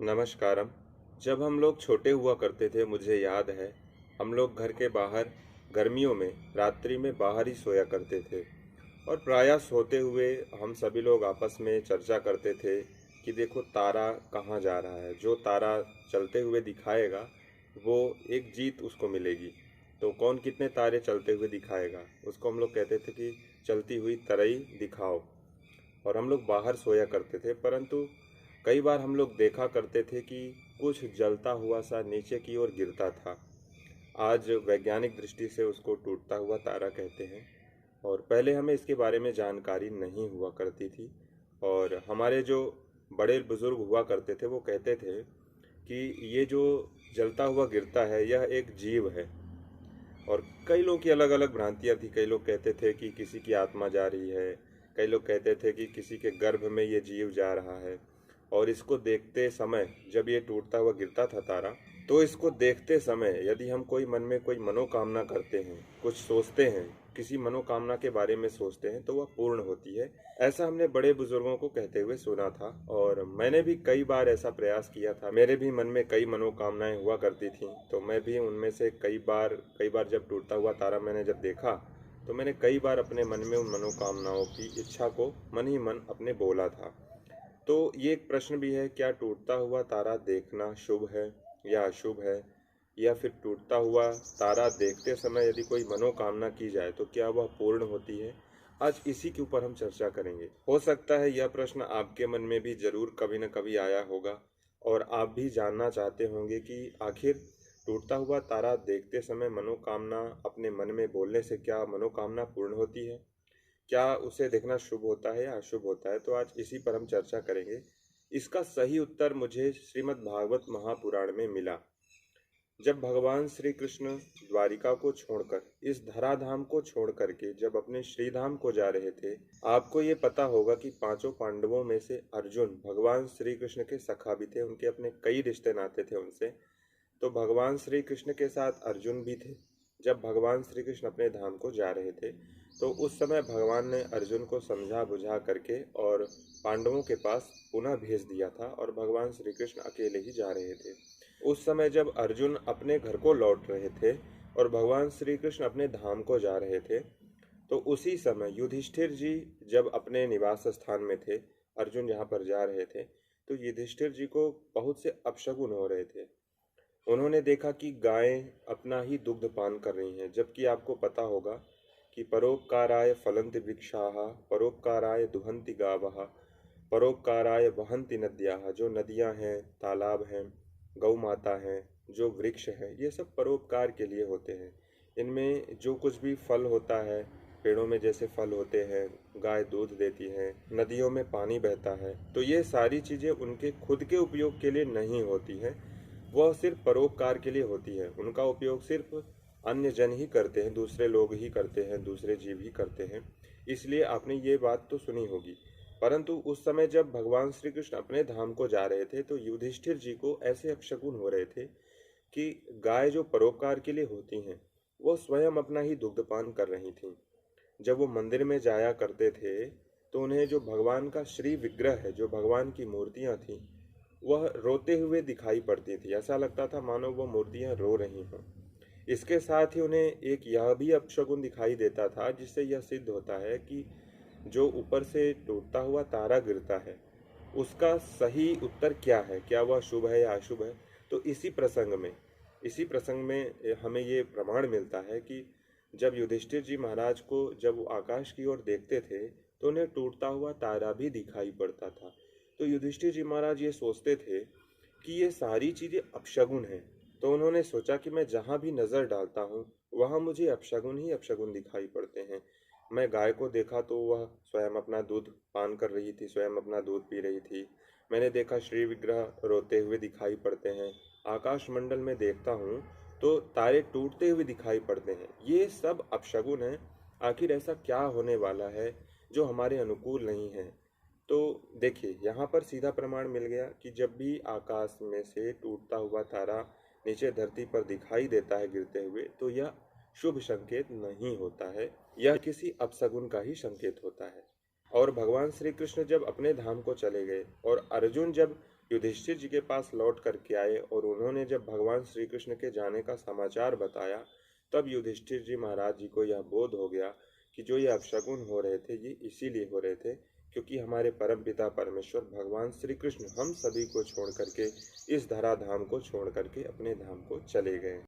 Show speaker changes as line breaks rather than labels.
नमस्कारम। जब हम लोग छोटे हुआ करते थे, मुझे याद है हम लोग घर के बाहर गर्मियों में रात्रि में बाहर ही सोया करते थे और प्रायः सोते हुए हम सभी लोग आपस में चर्चा करते थे कि देखो तारा कहाँ जा रहा है। जो तारा चलते हुए दिखाएगा वो एक जीत उसको मिलेगी। तो कौन कितने तारे चलते हुए दिखाएगा, उसको हम लोग कहते थे कि चलती हुई तरई दिखाओ। और हम लोग बाहर सोया करते थे, परंतु कई बार हम लोग देखा करते थे कि कुछ जलता हुआ सा नीचे की ओर गिरता था। आज वैज्ञानिक दृष्टि से उसको टूटता हुआ तारा कहते हैं और पहले हमें इसके बारे में जानकारी नहीं हुआ करती थी। और हमारे जो बड़े बुजुर्ग हुआ करते थे वो कहते थे कि ये जो जलता हुआ गिरता है यह एक जीव है। और कई लोगों की अलग अलग भ्रांतियां थी। कई लोग कहते थे कि किसी की आत्मा जा रही है, कई लोग कहते थे कि किसी के गर्भ में ये जीव जा रहा है। और इसको देखते समय जब ये टूटता हुआ गिरता था तारा, तो इसको देखते समय यदि हम कोई मन में कोई मनोकामना करते हैं, कुछ सोचते हैं, किसी मनोकामना के बारे में सोचते हैं, तो वह पूर्ण होती है। ऐसा हमने बड़े बुजुर्गों को कहते हुए सुना था और मैंने भी कई बार ऐसा प्रयास किया था। मेरे भी मन में कई मनोकामनाएं हुआ करती थीं, तो मैं भी उनमें से कई बार जब टूटता हुआ तारा मैंने जब देखा, तो मैंने कई बार अपने मन में उन मनोकामनाओं की इच्छा को मन ही मन अपने बोला था। तो ये एक प्रश्न भी है, क्या टूटता हुआ तारा देखना शुभ है या अशुभ है? या फिर टूटता हुआ तारा देखते समय यदि कोई मनोकामना की जाए तो क्या वह पूर्ण होती है? आज इसी के ऊपर हम चर्चा करेंगे। हो सकता है यह प्रश्न आपके मन में भी जरूर कभी न कभी आया होगा और आप भी जानना चाहते होंगे कि आखिर टूटता हुआ तारा देखते समय मनोकामना अपने मन में बोलने से क्या मनोकामना पूर्ण होती है? क्या उसे देखना शुभ होता है या अशुभ होता है? तो आज इसी पर हम चर्चा करेंगे। इसका सही उत्तर मुझे श्रीमद् भागवत महापुराण में मिला। जब भगवान श्री कृष्ण द्वारिका को छोड़कर, इस धराधाम को छोड़ करके जब अपने श्रीधाम को जा रहे थे, आपको ये पता होगा कि पांचों पांडवों में से अर्जुन भगवान श्री कृष्ण के सखा भी थे, उनके अपने कई रिश्ते नाते थे उनसे। तो भगवान श्री कृष्ण के साथ अर्जुन भी थे। जब भगवान श्री कृष्ण अपने धाम को जा रहे थे, तो उस समय भगवान ने अर्जुन को समझा बुझा करके और पांडवों के पास पुनः भेज दिया था और भगवान श्री कृष्ण अकेले ही जा रहे थे। उस समय जब अर्जुन अपने घर को लौट रहे थे और भगवान श्री कृष्ण अपने धाम को जा रहे थे, तो उसी समय युधिष्ठिर जी जब अपने निवास स्थान में थे, अर्जुन जहाँ पर जा रहे थे, तो युधिष्ठिर जी को बहुत से अपशगुन हो रहे थे। उन्होंने देखा कि गायें अपना ही दुग्ध पान कर रही हैं, जबकि आपको पता होगा कि परोपकाराय फलन्ति वृक्षाः, परोपकाराय दुहन्ति गावः, परोपकाराय वहन्ति नद्याः। जो नदियां हैं, तालाब हैं, गौ माता हैं, जो वृक्ष हैं, ये सब परोपकार के लिए होते हैं। इनमें जो कुछ भी फल होता है, पेड़ों में जैसे फल होते हैं, गाय दूध देती है, नदियों में पानी बहता है, तो ये सारी चीज़ें उनके खुद के उपयोग के लिए नहीं होती हैं। वह सिर्फ परोपकार के लिए होती है। उनका उपयोग सिर्फ अन्य जन ही करते हैं, दूसरे लोग ही करते हैं, दूसरे जीव ही करते हैं। इसलिए आपने ये बात तो सुनी होगी। परंतु उस समय जब भगवान श्री कृष्ण अपने धाम को जा रहे थे, तो युधिष्ठिर जी को ऐसे अपशकुन हो रहे थे कि गाय जो परोपकार के लिए होती हैं, वो स्वयं अपना ही दुग्धपान कर रही थीं। जब वो मंदिर में जाया करते थे, तो उन्हें जो भगवान का श्री विग्रह है, जो भगवान की मूर्तियां थीं, वह रोते हुए दिखाई पड़ती थी। ऐसा लगता था मानो वह मूर्तियां रो रही हों। इसके साथ ही उन्हें एक यह भी अपशगुन दिखाई देता था, जिससे यह सिद्ध होता है कि जो ऊपर से टूटता हुआ तारा गिरता है, उसका सही उत्तर क्या है, क्या वह शुभ है या अशुभ है। तो इसी प्रसंग में हमें ये प्रमाण मिलता है कि जब युधिष्ठिर जी महाराज को जब वो आकाश की ओर देखते थे, तो उन्हें टूटता हुआ तारा भी दिखाई पड़ता था। तो युधिष्ठिर जी महाराज ये सोचते थे कि ये सारी चीजें अपशगुन हैं। तो उन्होंने सोचा कि मैं जहाँ भी नजर डालता हूँ, वहाँ मुझे अपशगुन ही अपशगुन दिखाई पड़ते हैं। मैं गाय को देखा तो वह स्वयं अपना दूध पान कर रही थी, स्वयं अपना दूध पी रही थी। मैंने देखा श्री विग्रह रोते हुए दिखाई पड़ते हैं। आकाश मंडल में देखता हूँ तो तारे टूटते हुए दिखाई पड़ते हैं। ये सब अपशगुन है। आखिर ऐसा क्या होने वाला है जो हमारे अनुकूल नहीं है? तो देखिए, यहाँ पर सीधा प्रमाण मिल गया कि जब भी आकाश में से टूटता हुआ तारा नीचे धरती पर दिखाई देता है गिरते हुए, तो यह शुभ संकेत नहीं होता है, यह किसी अपशगुन का ही संकेत होता है। और भगवान श्री कृष्ण जब अपने धाम को चले गए और अर्जुन जब युधिष्ठिर जी के पास लौट करके आए और उन्होंने जब भगवान श्री कृष्ण के जाने का समाचार बताया, तब युधिष्ठिर जी महाराज जी को यह बोध हो गया कि जो ये अपशगुन हो रहे थे ये इसीलिए हो रहे थे क्योंकि हमारे परम पिता परमेश्वर भगवान श्री कृष्ण हम सभी को छोड़ करके इस धराधाम को छोड़ करके अपने धाम को चले गए।